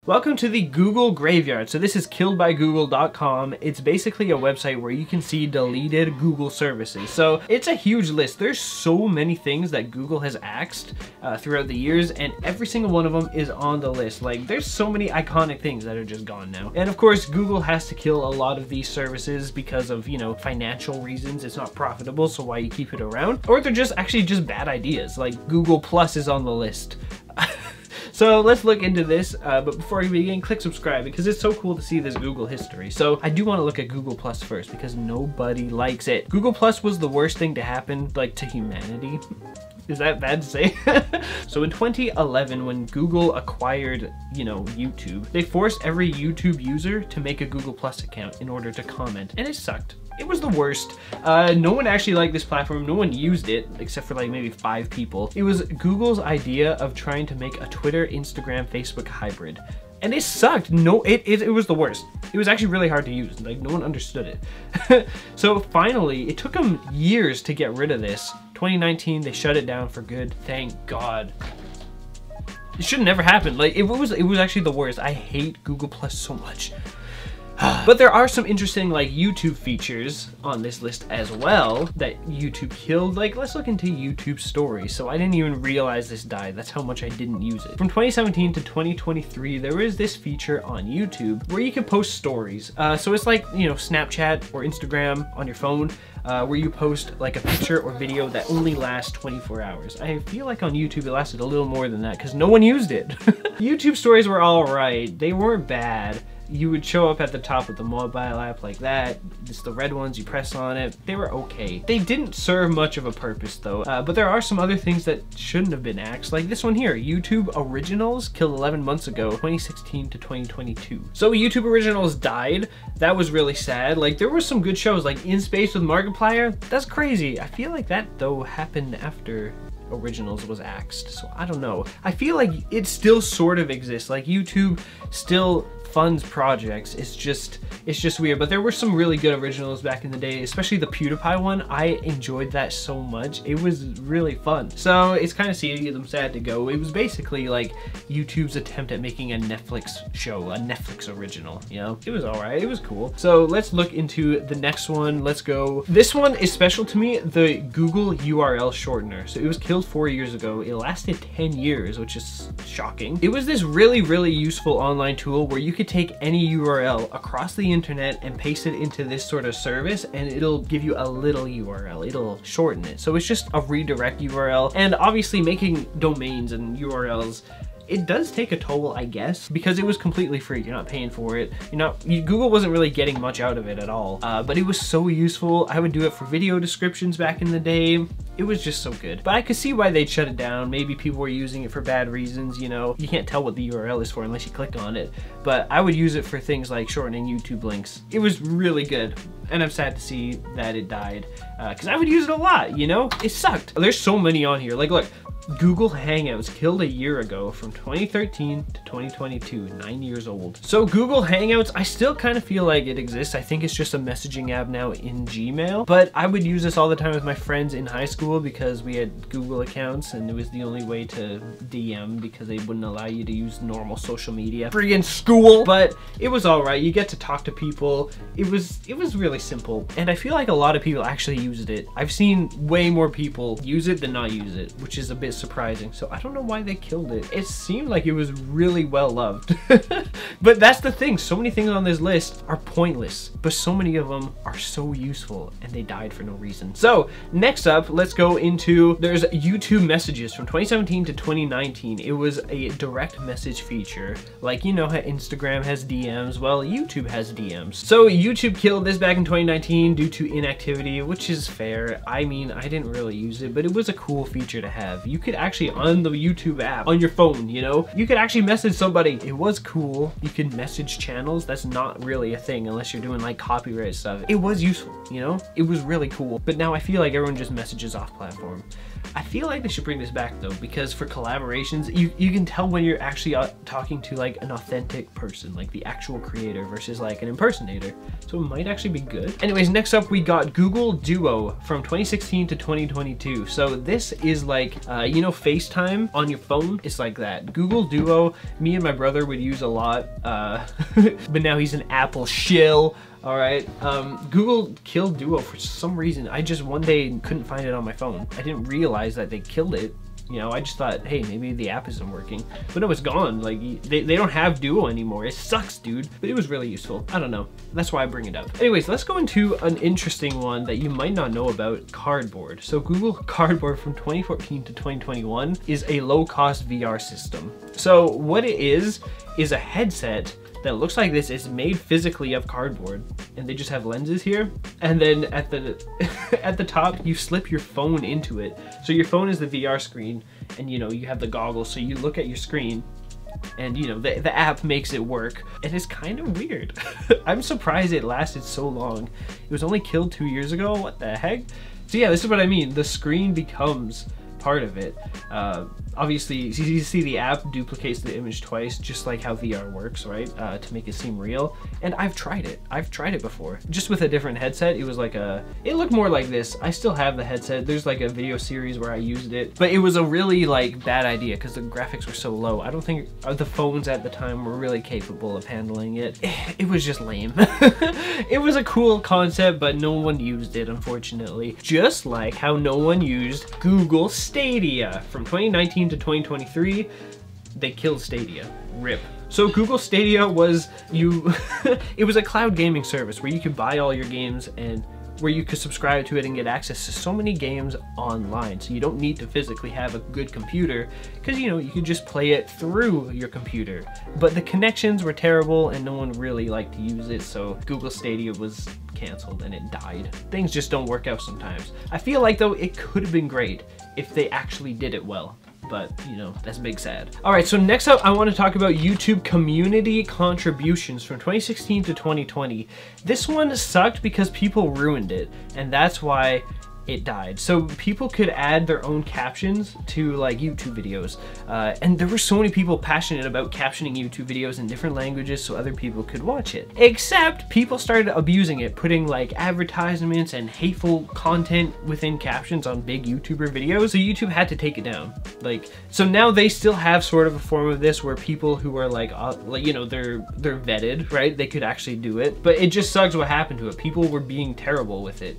Welcome to the Google Graveyard. So this is killedbygoogle.com. It's basically a website where you can see deleted Google services. So it's a huge list. There's so many things that Google has axed throughout the years, and every single one of them is on the list. Like, there's so many iconic things that are just gone now. And of course, Google has to kill a lot of these services because of, you know, financial reasons. It's not profitable, so why you keep it around? Or they're just actually just bad ideas. Like Google Plus is on the list. So let's look into this, but before we begin, click subscribe because it's so cool to see this Google history. So I do want to look at Google Plus first because nobody likes it. Google Plus was the worst thing to happen, like, to humanity. Is that bad to say? So in 2011, when Google acquired, you know, YouTube, they forced every YouTube user to make a Google Plus account in order to comment, and it sucked. It was the worst. No one actually liked this platform. No one used it except for like maybe 5 people. It was Google's idea of trying to make a Twitter, Instagram, Facebook hybrid. And it sucked. No, it was the worst. It was actually really hard to use. Like, no one understood it. So finally, it took them years to get rid of this. 2019, they shut it down for good. Thank God. It should have never happened. Like, it was actually the worst. I hate Google Plus so much. But there are some interesting, like, YouTube features on this list as well that YouTube killed. Like, let's look into YouTube Stories. So I didn't even realize this died. That's how much I didn't use it. From 2017 to 2023, there is this feature on YouTube where you can post stories. So it's like, you know, Snapchat or Instagram on your phone, where you post like a picture or video that only lasts 24 hours. I feel like on YouTube it lasted a little more than that because no one used it. YouTube Stories were all right. They weren't bad. You would show up at the top of the mobile app like that. It's the red ones, you press on it. They were okay. They didn't serve much of a purpose though, but there are some other things that shouldn't have been axed, like this one here. YouTube Originals killed 11 months ago, 2016 to 2022. So YouTube Originals died. That was really sad. Like, there were some good shows like In Space with Markiplier. That's crazy. I feel like that though happened after Originals was axed, so I don't know. I feel like it still sort of exists. Like, YouTube still funds projects. It's just weird. But there were some really good originals back in the day, especially the PewDiePie one. I enjoyed that so much. It was really fun. So it's kind of sad to go. It was basically like YouTube's attempt at making a Netflix show, a Netflix original, you know? It was all right. It was cool. So let's look into the next one. Let's go. This one is special to me, the Google URL shortener. So it was killed 4 years ago. It lasted 10 years, which is shocking. It was this really, really useful online tool where you could take any URL across the internet and paste it into this sort of service, and it'll give you a little URL. It'll shorten it. So it's just a redirect URL. And obviously making domains and URLs, it does take a toll, I guess, because it was completely free. You're not paying for it. Google wasn't really getting much out of it at all, but it was so useful. I would do it for video descriptions back in the day. It was just so good. But I could see why they'd shut it down. Maybe people were using it for bad reasons, you know. You can't tell what the URL is for unless you click on it. But I would use it for things like shortening YouTube links. It was really good. And I'm sad to see that it died, because I would use it a lot, you know? It sucked. There's so many on here. Like, look. Google Hangouts killed a year ago from 2013 to 2022, 9 years old. So Google Hangouts, I still kind of feel like it exists. I think it's just a messaging app now in Gmail, but I would use this all the time with my friends in high school because we had Google accounts and it was the only way to DM because they wouldn't allow you to use normal social media. Friggin' school! But it was all right. You get to talk to people. It was really simple. And I feel like a lot of people actually used it. I've seen way more people use it than not use it, which is a bit surprising. So I don't know why they killed it. It seemed like it was really well loved. But that's the thing. So many things on this list are pointless, but so many of them are so useful and they died for no reason. So next up, let's go into, there's YouTube messages from 2017 to 2019. It was a direct message feature. Like, you know how Instagram has DMs? Well, YouTube has DMs. So YouTube killed this back in 2019 due to inactivity, which is fair. I mean, I didn't really use it, but it was a cool feature to have. You could actually, on the YouTube app, on your phone, you know, you could actually message somebody. It was cool. You could message channels. That's not really a thing unless you're doing like copyright stuff. It was useful, you know? It was really cool. But now I feel like everyone just messages off platform. I feel like they should bring this back though, because for collaborations, you can tell when you're actually talking to like an authentic person, like the actual creator versus like an impersonator. So it might actually be good. Anyways, next up we got Google Duo from 2016 to 2022. So this is like, you know, FaceTime on your phone? It's like that. Google Duo, me and my brother would use a lot, but now he's an Apple shill. All right, Google killed Duo for some reason. I just one day couldn't find it on my phone. I didn't realize that they killed it. You know, I just thought, hey, maybe the app isn't working. But no, it's gone. Like, they don't have Duo anymore. It sucks, dude. But it was really useful. I don't know. That's why I bring it up. Anyways, let's go into an interesting one that you might not know about, Cardboard. So Google Cardboard from 2014 to 2021 is a low-cost VR system. So what it is a headset that looks like this. Is made physically of cardboard, and they just have lenses here, and then at the at the top you slip your phone into it. So your phone is the VR screen, and you know, you have the goggles, so you look at your screen, and you know, the app makes it work, and it's kind of weird. I'm surprised it lasted so long. It was only killed 2 years ago. What the heck? So yeah, this is what I mean. The screen becomes part of it. Obviously, you see the app duplicates the image twice, just like how VR works, right? To make it seem real. And I've tried it. I've tried it before. Just with a different headset. It was like it looked more like this. I still have the headset. There's like a video series where I used it. But it was a really like bad idea because the graphics were so low. I don't think the phones at the time were really capable of handling it. It was just lame. It was a cool concept, but no one used it, unfortunately. Just like how no one used Google Stadia from 2019 to 2023. They killed Stadia. RIP. So Google Stadia was it was a cloud gaming service where you could buy all your games and where you could subscribe to it and get access to so many games online. So you don't need to physically have a good computer, because you know, you could just play it through your computer. But the connections were terrible and no one really liked to use it, so Google Stadia was canceled and it died. Things just don't work out sometimes. I feel like though it could have been great if they actually did it well. But you know, that's big sad. All right, so next up I want to talk about YouTube community contributions from 2016 to 2020. This one sucked because people ruined it, and that's why it died. So people could add their own captions to like YouTube videos, and there were so many people passionate about captioning YouTube videos in different languages so other people could watch it. Except people started abusing it, putting like advertisements and hateful content within captions on big YouTuber videos, so YouTube had to take it down. Like, so now they still have sort of a form of this where people who are like you know, they're vetted, right? They could actually do it, but it just sucks what happened to it. People were being terrible with it,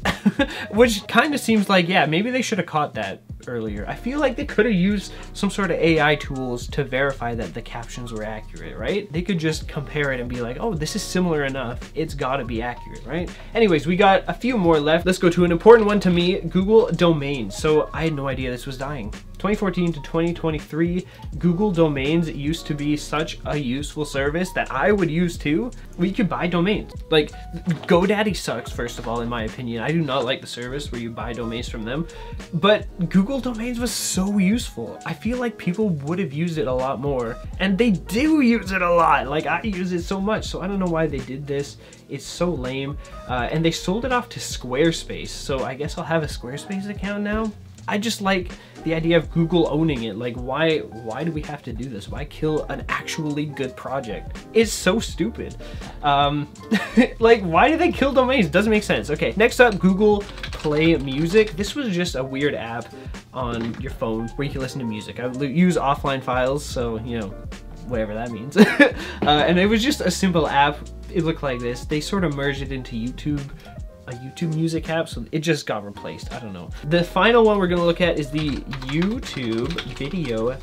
which kind of seems like, yeah, maybe they should have caught that earlier. I feel like they could have used some sort of AI tools to verify that the captions were accurate, right? They could just compare it and be like, oh, this is similar enough, it's gotta be accurate, right? Anyways, we got a few more left. Let's go to an important one to me, Google Domains. So I had no idea this was dying. 2014 to 2023, Google Domains used to be such a useful service that I would use too, where you could buy domains. Like, GoDaddy sucks, first of all, in my opinion. I do not like the service where you buy domains from them, but Google Domains was so useful. I feel like people would have used it a lot more, and they do use it a lot. Like, I use it so much, so I don't know why they did this. It's so lame, and they sold it off to Squarespace, so I guess I'll have a Squarespace account now. I just like the idea of Google owning it. Like, why do we have to do this? Why kill an actually good project? It's so stupid. Like, why do they kill domains? Doesn't make sense. Okay, next up, Google Play Music. This was just a weird app on your phone where you can listen to music. I use offline files, so, you know, whatever that means. And it was just a simple app. It looked like this. They sort of merged it into YouTube, a YouTube music app, so it just got replaced. I don't know. The final one we're gonna look at is the YouTube Video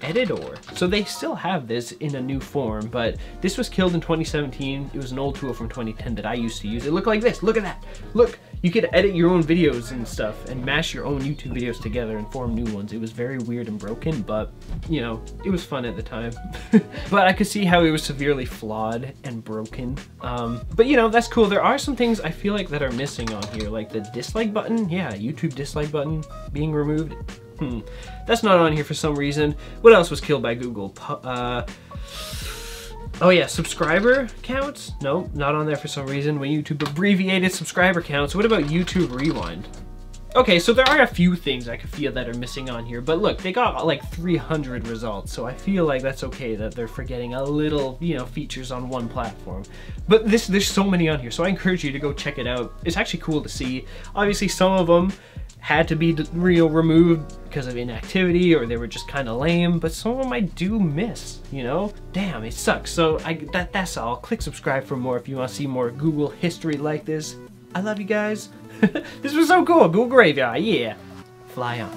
Editor. So they still have this in a new form, but this was killed in 2017. It was an old tool from 2010 that I used to use. It looked like this. Look at that. Look, you could edit your own videos and stuff and mash your own YouTube videos together and form new ones. It was very weird and broken, but you know, it was fun at the time. But I could see how it was severely flawed and broken. But you know, that's cool. There are some things I feel like that are missing on here, like the dislike button. Yeah, YouTube dislike button being removed. That's not on here for some reason. What else was killed by Google? Oh yeah, subscriber counts? No, not on there for some reason. When YouTube abbreviated subscriber counts. What about YouTube Rewind? Okay, so there are a few things I could feel that are missing on here, but look, they got like 300 results, so I feel like that's okay that they're forgetting a little, you know, features on one platform. But there's so many on here, so I encourage you to go check it out. It's actually cool to see. Obviously, some of them had to be removed because of inactivity, or they were just kind of lame, but some of them I do miss, you know? Damn, it sucks. So that's all. Click subscribe for more if you want to see more Google history like this. I love you guys. This was so cool. Google Graveyard, yeah. Fly on.